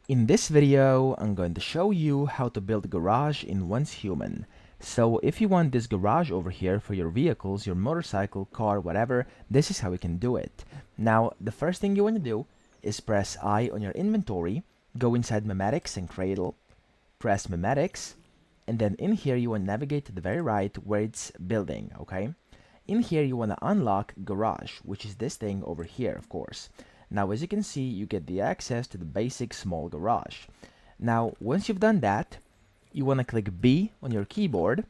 In this video, I'm going to show you how to build a garage in Once Human. So if you want this garage over here for your vehicles, your motorcycle, car, whatever, this is how we can do it. Now, the first thing you want to do is press I on your inventory, go inside Memetics and Cradle, press Memetics, and then in here you want to navigate to the very right where it's building, okay? In here you want to unlock Garage, which is this thing over here, of course. Now, as you can see, you get the access to the basic small garage. Now, once you've done that, you want to click B on your keyboard,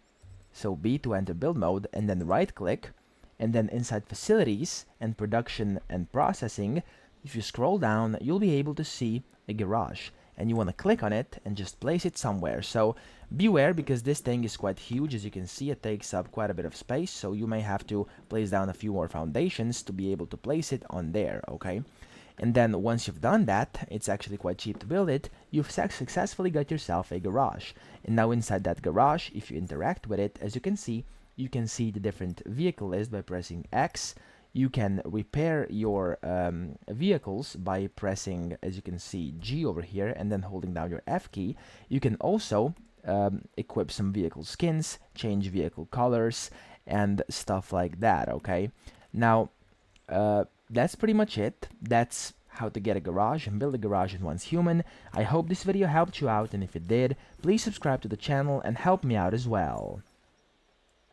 so B to enter build mode, and then right click, and then inside Facilities and Production and Processing, if you scroll down, you'll be able to see a garage, and you want to click on it and just place it somewhere. So beware, because this thing is quite huge. As you can see, it takes up quite a bit of space, so you may have to place down a few more foundations to be able to place it on there, okay? And then once you've done that, it's actually quite cheap to build it, you've successfully got yourself a garage. And now inside that garage, if you interact with it, as you can see the different vehicle list by pressing X. You can repair your vehicles by pressing, as you can see, G over here, and then holding down your F key. You can also equip some vehicle skins, change vehicle colors, and stuff like that, okay? Now, that's pretty much it. That's how to get a garage and build a garage in Once Human. I hope this video helped you out, and if it did, please subscribe to the channel and help me out as well.